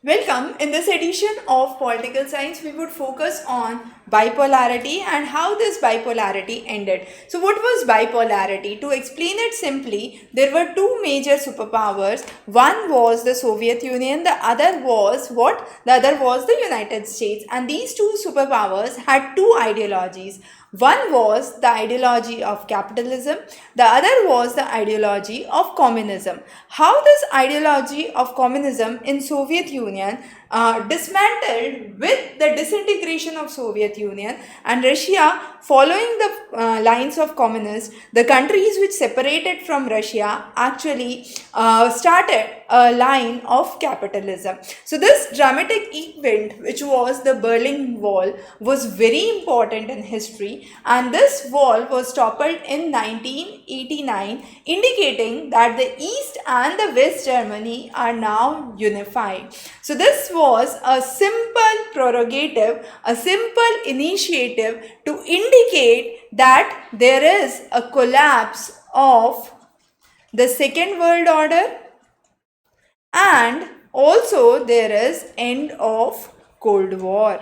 Welcome. In this edition of Political Science, we would focus on bipolarity and how this bipolarity ended. So what was bipolarity? To explain it simply, there were two major superpowers. One was the Soviet Union, the other was what? The other was the United States. And these two superpowers had two ideologies. One was the ideology of capitalism, the other was the ideology of communism. How this ideology of communism in Soviet Union dismantled with the disintegration of Soviet Union and Russia following the lines of communists, the countries which separated from Russia actually started a line of capitalism. So this dramatic event, which was the Berlin Wall, was very important in history, and this wall was toppled in 1989, indicating that the East and the West Germany are now unified. So this was a simple prerogative, a simple initiative to indicate that there is a collapse of the Second World Order, and also there is end of Cold War.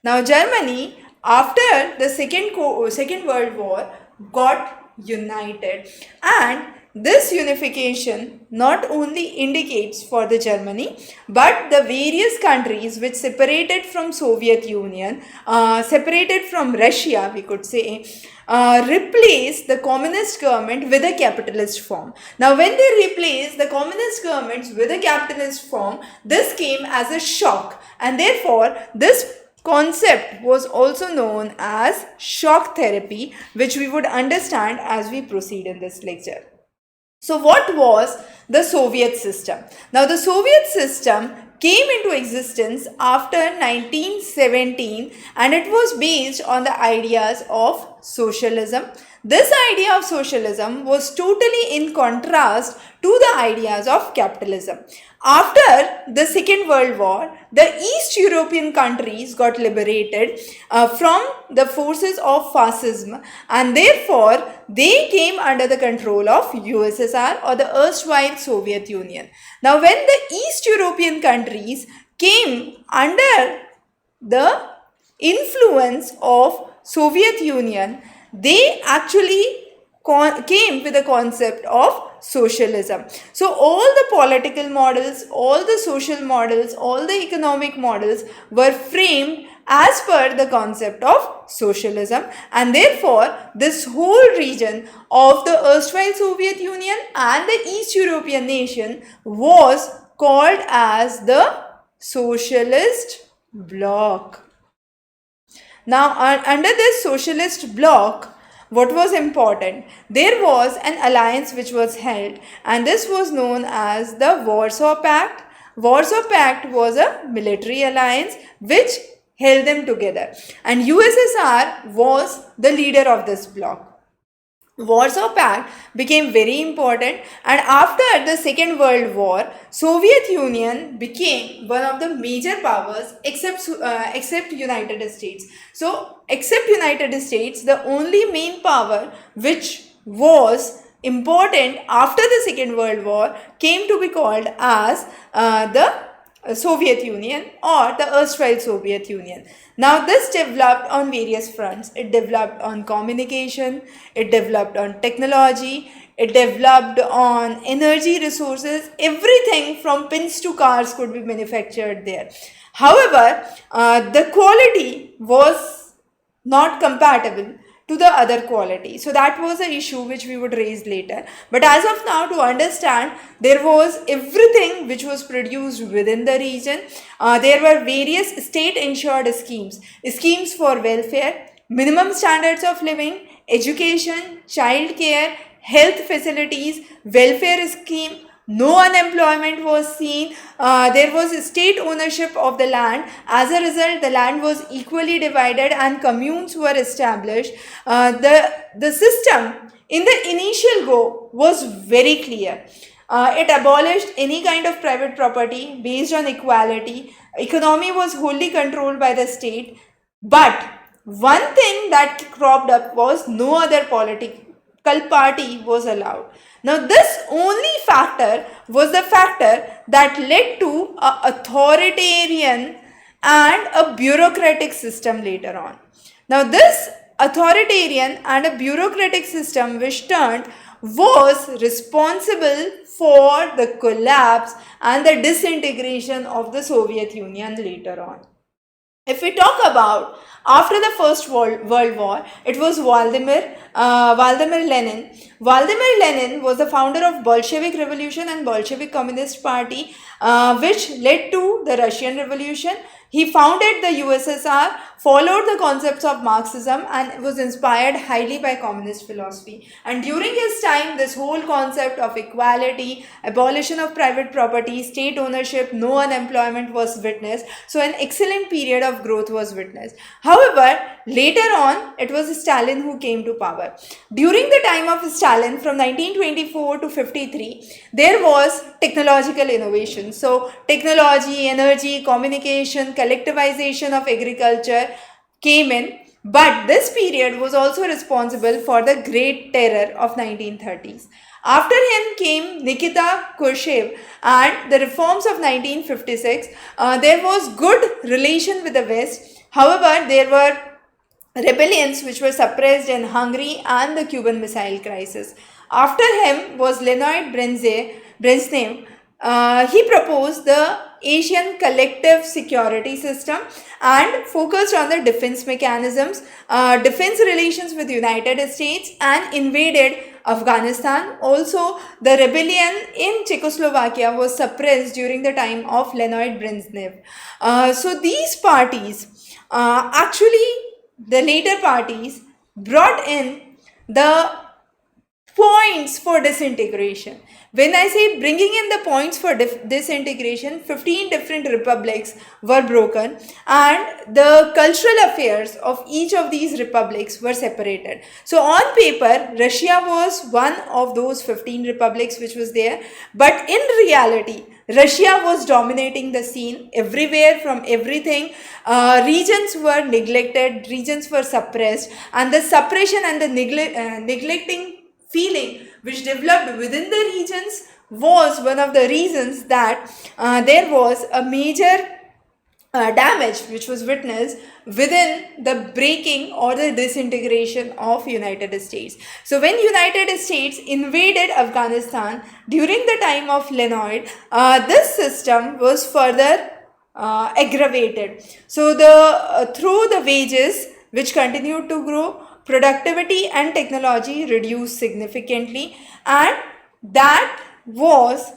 Now Germany, after the Second World War, got united, and this unification not only indicates for the Germany but the various countries which separated from Soviet Union, separated from Russia, we could say, replaced the communist government with a capitalist form. Now when they replaced the communist governments with a capitalist form, this came as a shock, and therefore this concept was also known as shock therapy, which we would understand as we proceed in this lecture. So what was the Soviet system? Now the Soviet system came into existence after 1917, and it was based on the ideas of socialism. This idea of socialism was totally in contrast to the ideas of capitalism. After the Second World War, the East European countries got liberated from the forces of fascism, and therefore they came under the control of USSR, or the erstwhile Soviet Union. Now when the East European countries came under the influence of Soviet Union, they actually came with the concept of socialism. So all the political models, all the social models, all the economic models were framed as per the concept of socialism, and therefore this whole region of the erstwhile Soviet Union and the East European nation was called as the Socialist bloc. Now under this Socialist bloc, what was important? There was an alliance which was held, and this was known as the Warsaw Pact. Warsaw Pact was a military alliance which held them together, and USSR was the leader of this bloc. Warsaw Pact became very important, and after the Second World War, Soviet Union became one of the major powers except United States. So except United States, the only main power which was important after the Second World War came to be called as the Soviet Union, or the erstwhile Soviet Union. Now this developed on various fronts. It developed on communication, it developed on technology, it developed on energy resources. Everything from pins to cars could be manufactured there. However, the quality was not compatible to the other quality. So that was an issue which we would raise later. But as of now, to understand, there was everything which was produced within the region. There were various state-ensured schemes for welfare, minimum standards of living, education, child care, health facilities, welfare scheme. No unemployment was seen. There was state ownership of the land. As a result, the land was equally divided and communes were established. The system in the initial go was very clear. It abolished any kind of private property based on equality. Economy was wholly controlled by the state. But one thing that cropped up was no other political party was allowed. Now this only factor was the factor that led to an authoritarian and a bureaucratic system later on. Now, this authoritarian and a bureaucratic system which turned was responsible for the collapse and the disintegration of the Soviet Union later on. If we talk about after the First World War, it was Vladimir Lenin. Vladimir Lenin was the founder of Bolshevik Revolution and Bolshevik Communist Party, which led to the Russian Revolution. He founded the USSR, followed the concepts of Marxism, and was inspired highly by communist philosophy. And during his time, this whole concept of equality, abolition of private property, state ownership, no unemployment was witnessed. So an excellent period of growth was witnessed. However, later on, it was Stalin who came to power. During the time of Stalin, from 1924 to 53, there was technological innovation. So technology, energy, communication, collectivization of agriculture came in, but this period was also responsible for the Great Terror of 1930s. After him came Nikita Khrushchev and the reforms of 1956. There was good relation with the West. However, there were rebellions which were suppressed in Hungary and the Cuban Missile Crisis. After him was Leonid Brezhnev. He proposed the Asian collective security system and focused on the defense mechanisms, defense relations with the United States, and invaded Afghanistan. Also, the rebellion in Czechoslovakia was suppressed during the time of Leonid Brezhnev. So these parties, actually the later parties, brought in the points for disintegration. When I say bringing in the points for disintegration, 15 different republics were broken and the cultural affairs of each of these republics were separated. So on paper, Russia was one of those 15 republics which was there, but in reality, Russia was dominating the scene everywhere, from everything. Regions were neglected, regions were suppressed, and the suppression and the neglecting feeling which developed within the regions was one of the reasons that there was a major damage which was witnessed within the breaking or the disintegration of United States. So when United States invaded Afghanistan during the time of Leonid, this system was further aggravated. So through the wages which continued to grow, productivity and technology reduced significantly, and that was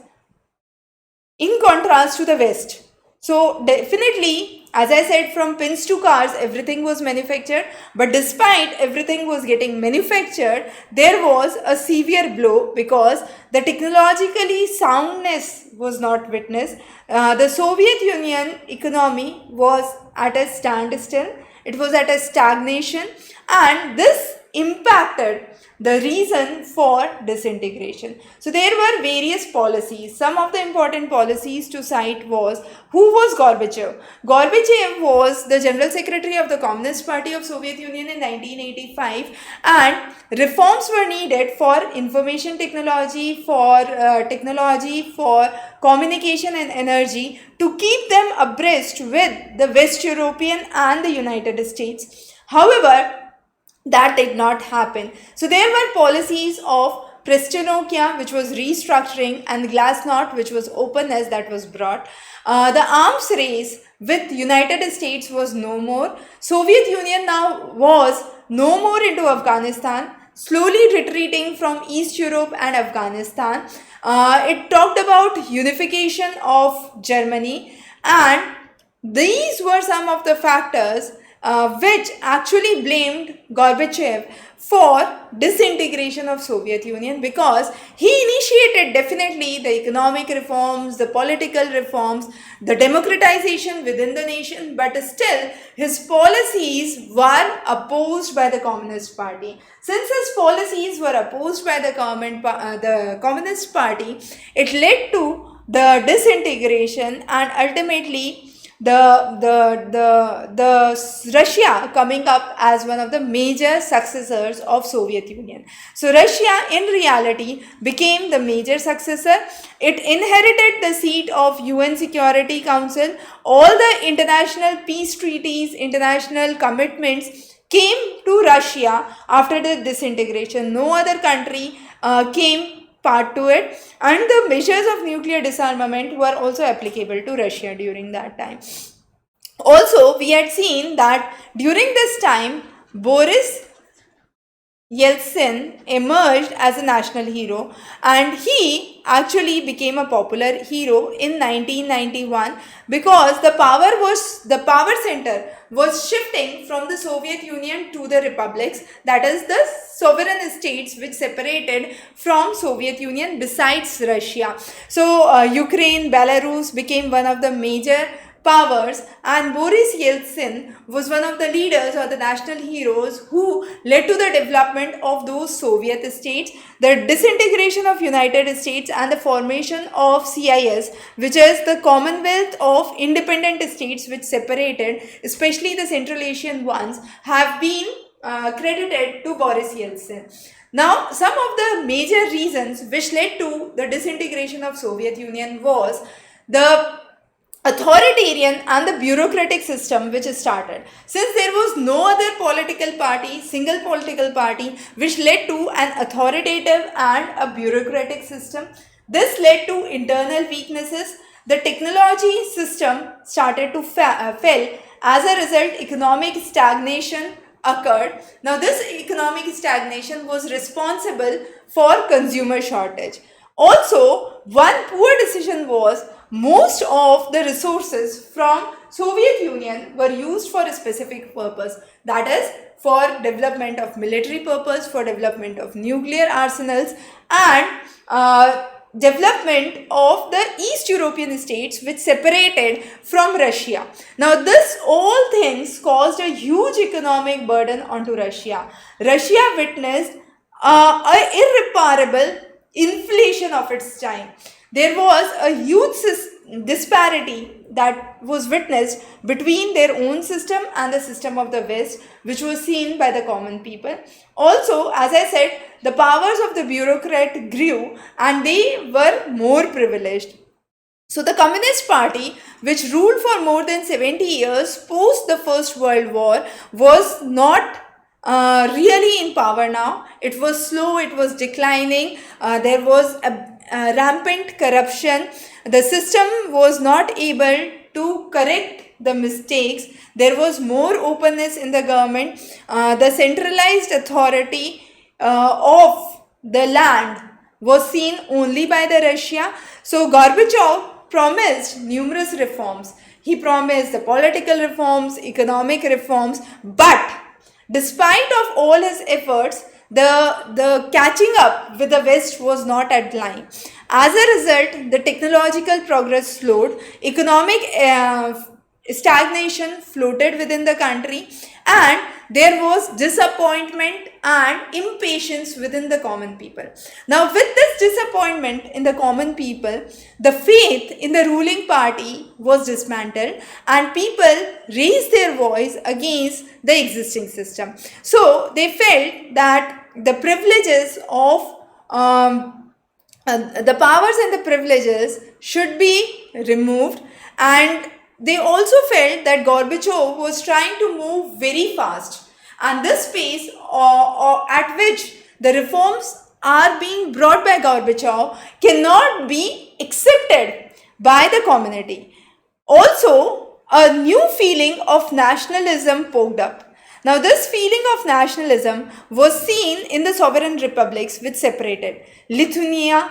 in contrast to the West. So definitely, as I said, from pins to cars, everything was manufactured, but despite everything was getting manufactured, there was a severe blow because the technologically soundness was not witnessed. The Soviet Union economy was at a standstill, it was at a stagnation, and this impacted the reason for disintegration. So there were various policies. Some of the important policies to cite was, who was Gorbachev? Gorbachev was the General Secretary of the Communist Party of Soviet Union in 1985, and reforms were needed for information technology, for communication and energy, to keep them abreast with the West European and the United States. However, that did not happen. So there were policies of Prestanokia, which was restructuring, and Glasnost, which was openness, that was brought. The arms race with United States was no more. Soviet Union now was no more into Afghanistan, slowly retreating from East Europe and Afghanistan. It talked about unification of Germany, and these were some of the factors which actually blamed Gorbachev for disintegration of Soviet Union, because he initiated definitely the economic reforms, the political reforms, the democratization within the nation, but still his policies were opposed by the Communist Party. Since his policies were opposed by the Communist Party, it led to the disintegration, and ultimately the Russia coming up as one of the major successors of Soviet Union. So Russia in reality became the major successor. It inherited the seat of UN Security Council. All the international peace treaties, international commitments came to Russia after the disintegration. No other country came part to it, and the measures of nuclear disarmament were also applicable to Russia during that time. Also, we had seen that during this time, Boris Yeltsin emerged as a national hero, and he actually became a popular hero in 1991 because the power center was shifting from the Soviet Union to the republics, that is the sovereign states which separated from Soviet Union besides Russia. So Ukraine, Belarus became one of the major powers, and Boris Yeltsin was one of the leaders or the national heroes who led to the development of those Soviet states, the disintegration of United States, and the formation of CIS, which is the Commonwealth of Independent States which separated, especially the Central Asian ones, have been credited to Boris Yeltsin. Now, some of the major reasons which led to the disintegration of Soviet Union was the authoritarian and the bureaucratic system which started. Since there was no other political party, single political party, which led to an authoritative and a bureaucratic system, this led to internal weaknesses. The technology system started to fail. As a result, economic stagnation occurred. Now, this economic stagnation was responsible for consumer shortage. Also, one poor decision was most of the resources from Soviet Union were used for a specific purpose, that is for development of military purpose, for development of nuclear arsenals, and development of the East European states which separated from Russia. Now, this all things caused a huge economic burden onto Russia. Russia witnessed an irreparable inflation of its time. There was a huge disparity that was witnessed between their own system and the system of the West, which was seen by the common people. Also, as I said, the powers of the bureaucrat grew and they were more privileged. So the Communist Party, which ruled for more than 70 years post the First World War, was not really in power now. It was slow, it was declining, there was a rampant corruption. The system was not able to correct the mistakes. There was more openness in the government. The centralized authority of the land was seen only by the Russia. So Gorbachev promised numerous reforms. He promised the political reforms, economic reforms, but despite of all his efforts, the catching up with the West was not at line. As a result, the technological progress slowed, economic stagnation floated within the country, and there was disappointment and impatience within the common people. Now, with this disappointment in the common people, the faith in the ruling party was dismantled and people raised their voice against the existing system. So, they felt that the privileges of the powers and the privileges should be removed, and they also felt that Gorbachev was trying to move very fast, and this pace at which the reforms are being brought by Gorbachev cannot be accepted by the community. Also, a new feeling of nationalism poked up. Now, this feeling of nationalism was seen in the sovereign republics which separated. Lithuania,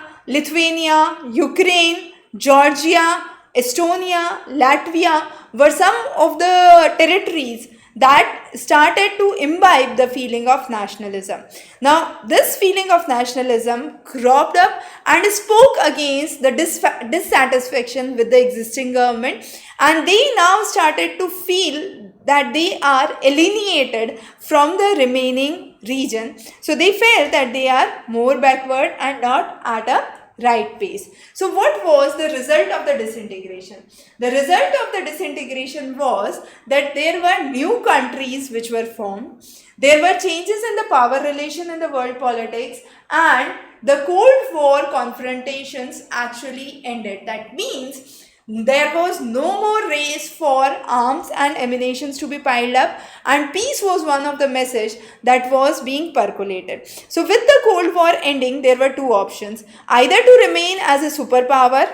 Ukraine, Georgia, Estonia, Latvia were some of the territories that started to imbibe the feeling of nationalism. Now, this feeling of nationalism cropped up and spoke against the dissatisfaction with the existing government, and they now started to feel that they are alienated from the remaining region. So they felt that they are more backward and not at a right pace. So what was the result of the disintegration? The result of the disintegration was that there were new countries which were formed. There were changes in the power relation in the world politics, and the Cold War confrontations actually ended. That means there was no more race for arms and ammunitions to be piled up, and peace was one of the message that was being percolated. So with the Cold War ending, there were two options: either to remain as a superpower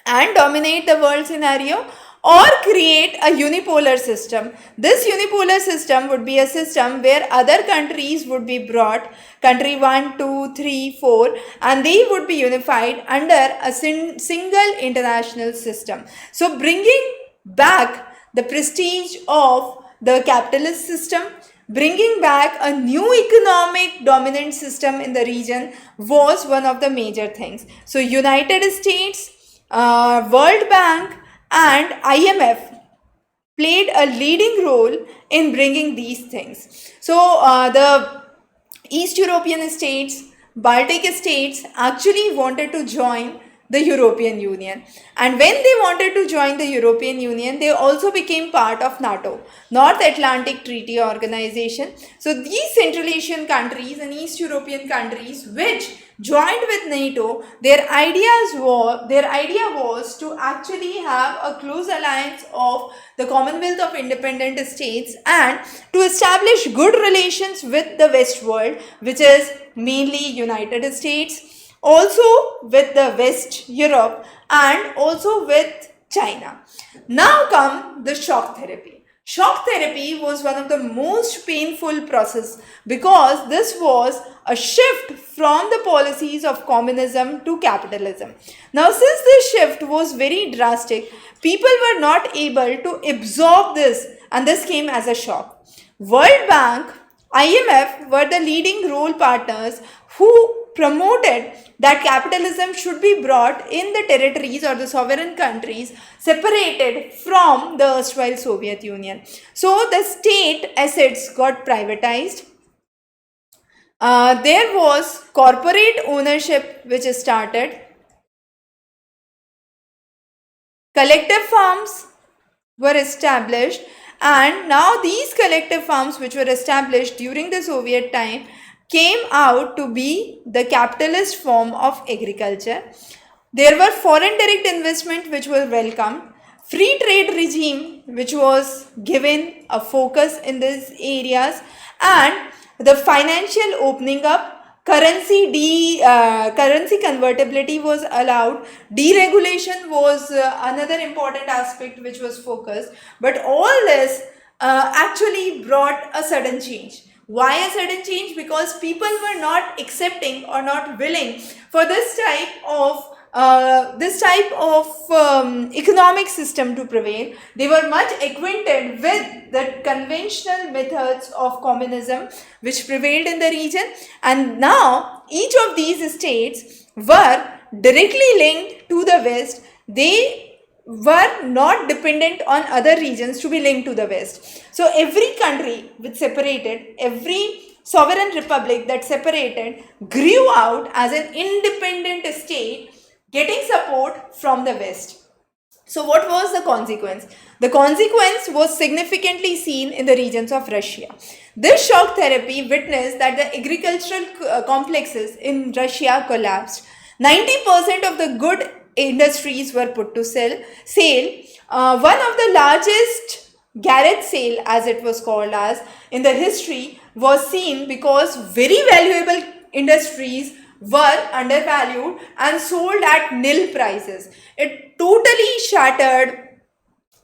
and dominate the world scenario, or create a unipolar system. This unipolar system would be a system where other countries would be brought, country 1, 2, 3, 4, and they would be unified under a single international system. So bringing back the prestige of the capitalist system, bringing back a new economic dominant system in the region was one of the major things. So United States, World Bank and IMF played a leading role in bringing these things. So the East European states, Baltic states actually wanted to join the European Union, and when they wanted to join the European Union, they also became part of NATO, North Atlantic Treaty Organization. So these Central Asian countries and East European countries which joined with NATO, their idea was to actually have a close alliance of the Commonwealth of Independent States and to establish good relations with the West world, which is mainly United States, also with the West Europe, and also with China. Now come the shock therapy. Shock therapy was one of the most painful process because this was a shift from the policies of communism to capitalism. Now, since this shift was very drastic, people were not able to absorb this, and this came as a shock. World Bank, IMF were the leading role partners who promoted that capitalism should be brought in the territories or the sovereign countries separated from the erstwhile Soviet Union. So the state assets got privatized. There was corporate ownership which started. Collective farms were established, and now these collective farms which were established during the Soviet time came out to be the capitalist form of agriculture. There were foreign direct investment which was welcomed, free trade regime which was given a focus in these areas, and the financial opening up, currency convertibility was allowed, deregulation was another important aspect which was focused. But all this actually brought a sudden change. Why a sudden change? Because people were not accepting or not willing for this type of economic system to prevail. They were much acquainted with the conventional methods of communism which prevailed in the region, and now each of these states were directly linked to the West. They were not dependent on other regions to be linked to the West. So every country which separated, every sovereign republic that separated grew out as an independent state, getting support from the West. So what was the consequence? The consequence was significantly seen in the regions of Russia. This shock therapy witnessed that the agricultural complexes in Russia collapsed. 90% of the good industries were put to sale. One of the largest garage sale, as it was called as, in the history was seen because very valuable industries were undervalued and sold at nil prices. It totally shattered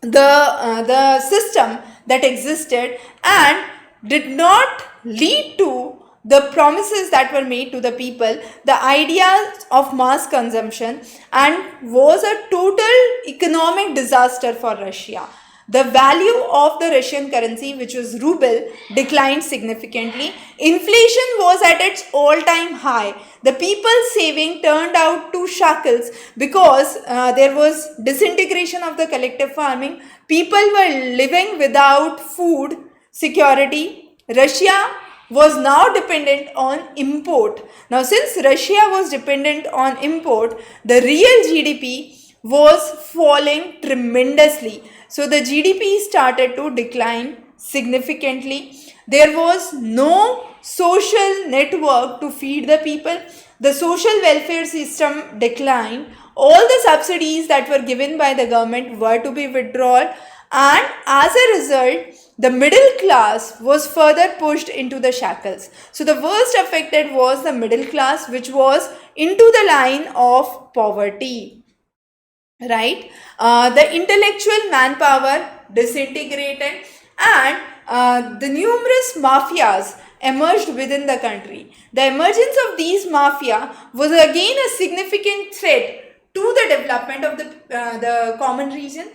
the system that existed and did not lead to the promises that were made to the people, the ideas of mass consumption, and was a total economic disaster for Russia. The value of the Russian currency, which was ruble, declined significantly. Inflation was at its all-time high. The people's saving turned out to shackles because there was disintegration of the collective farming. People were living without food security. Russia was now dependent on import. Now, since Russia was dependent on import, the real GDP was falling tremendously. So, the GDP started to decline significantly. There was no social network to feed the people. The social welfare system declined. All the subsidies that were given by the government were to be withdrawn, and as a result, the middle class was further pushed into the shackles. So the worst affected was the middle class, which was into the line of poverty. Right? The intellectual manpower disintegrated, and the numerous mafias emerged within the country. The emergence of these mafia was again a significant threat to the development of the common region.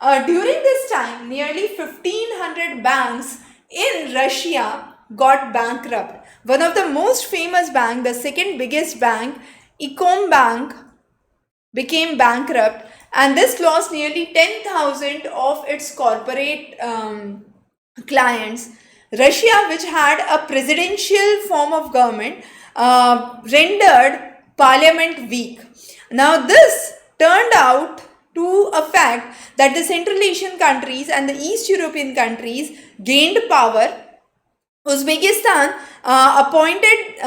During this time, nearly 1500 banks in Russia got bankrupt. One of the most famous bank, the second biggest bank, Ecom Bank, became bankrupt, and this lost nearly 10,000 of its corporate clients. Russia, which had a presidential form of government, rendered parliament weak. Now, this turned out to a fact that the Central Asian countries and the East European countries gained power. Uzbekistan appointed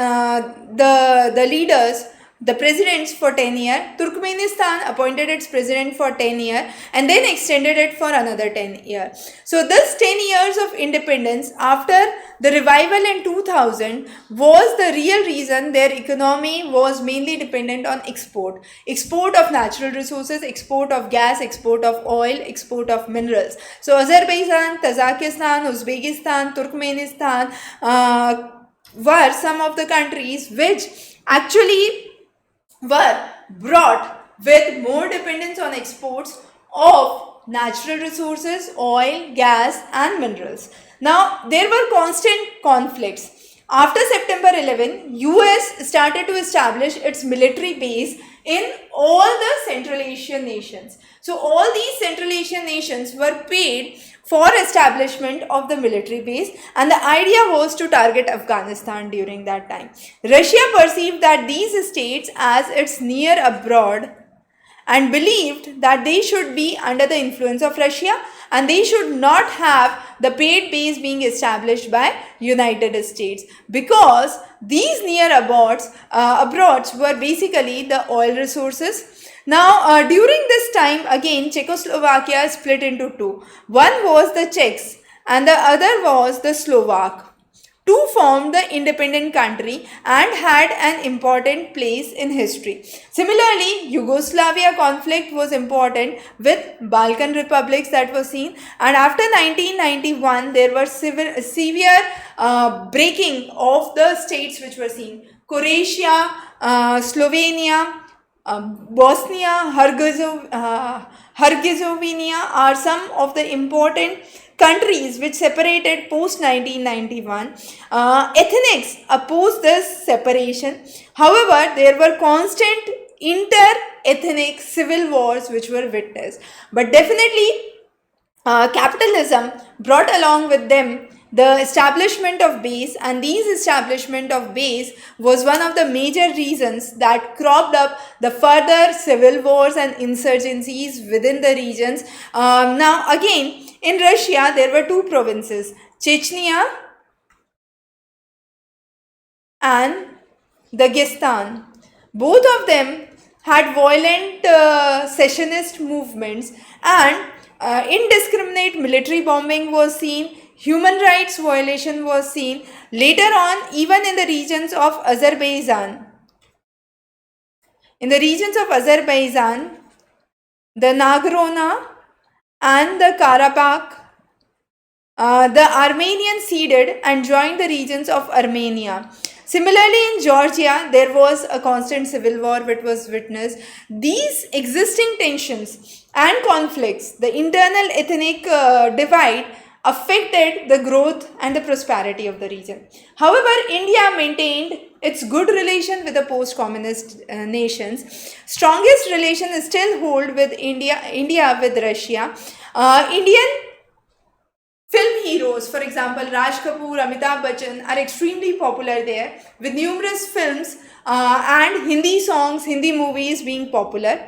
the leaders, the presidents, for 10 years. Turkmenistan appointed its president for 10 years and then extended it for another 10 years. So this 10 years of independence after the revival in 2000 was the real reason their economy was mainly dependent on export. Export of natural resources, export of gas, export of oil, export of minerals. So Azerbaijan, Tajikistan, Uzbekistan, Turkmenistan were some of the countries which actually were brought with more dependence on exports of natural resources, oil, gas and minerals. Now, there were constant conflicts. After September 11, US started to establish its military base in all the Central Asian nations. So, all these Central Asian nations were paid for establishment of the military base, and the idea was to target Afghanistan during that time. Russia perceived that these states as its near abroad and believed that they should be under the influence of Russia and they should not have the paid base being established by United States, because these near abroads were basically the oil resources. Now, during this time, again, Czechoslovakia split into two. One was the Czechs and the other was the Slovak. Two formed the independent country and had an important place in history. Similarly, Yugoslavia conflict was important with Balkan republics that were seen, and after 1991 there were severe breaking of the states which were seen. Croatia, Slovenia, Bosnia, Herzegovina are some of the important countries which separated post 1991. Ethnics opposed this separation. However, there were constant inter-ethnic civil wars which were witnessed. But definitely, capitalism brought along with them the establishment of base, and these establishment of base was one of the major reasons that cropped up the further civil wars and insurgencies within the regions. Now again, in Russia there were two provinces, Chechnya and Dagestan. Both of them had violent secessionist movements, and indiscriminate military bombing was seen. Human rights violation was seen. Later on, even in the regions of Azerbaijan. In the regions of Azerbaijan, the Nagorno and the Karabakh, the Armenians ceded and joined the regions of Armenia. Similarly, in Georgia, there was a constant civil war which was witnessed. These existing tensions and conflicts, the internal ethnic divide, affected the growth and the prosperity of the region. However, India maintained its good relation with the post-communist nations. Strongest relation is still hold with India with Russia. Indian Film heroes, for example, Raj Kapoor, Amitabh Bachchan, are extremely popular there, with numerous films and Hindi songs, Hindi movies being popular.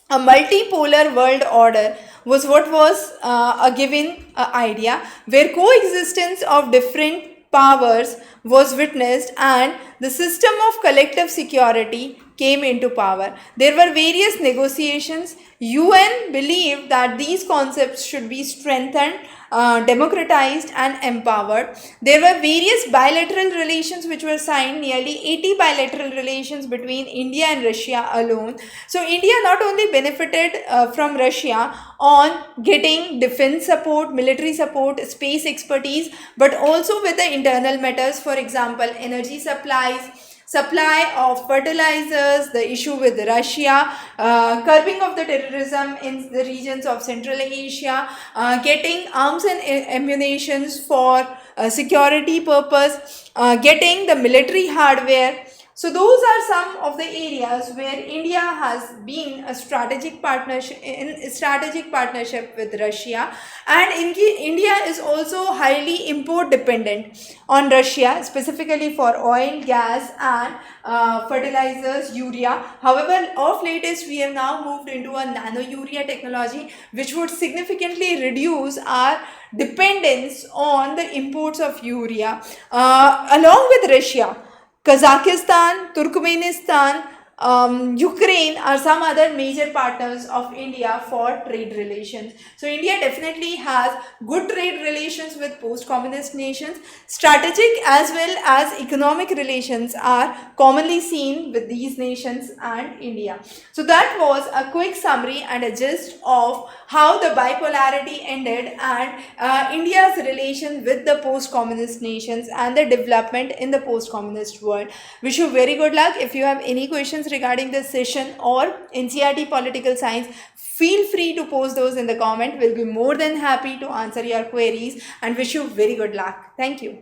A multipolar world order was what was a given idea, where coexistence of different powers was witnessed and the system of collective security came into power. There were various negotiations. UN believed that these concepts should be strengthened, democratized and empowered. There were various bilateral relations which were signed, nearly 80 bilateral relations between India and Russia alone. So India not only benefited from Russia on getting defense support, military support, space expertise, but also with the internal matters, for example, energy supplies, supply of fertilizers, the issue with Russia, curbing of the terrorism in the regions of Central Asia, getting arms and ammunitions for security purpose, getting the military hardware. So those are some of the areas where India has been a strategic partnership with Russia, and India is also highly import dependent on Russia, specifically for oil, gas and fertilizers, urea. However, of latest we have now moved into a nano urea technology, which would significantly reduce our dependence on the imports of urea. Along with Russia, Kazakhstan, Turkmenistan, Ukraine are some other major partners of India for trade relations. So India definitely has good trade relations with post-communist nations. Strategic as well as economic relations are commonly seen with these nations and India. So that was a quick summary and a gist of how the bipolarity ended and India's relation with the post-communist nations and the development in the post-communist world. Wish you very good luck. If you have any questions regarding this session or NCERT political science, feel free to post those in the comment. We'll be more than happy to answer your queries and wish you very good luck. Thank you.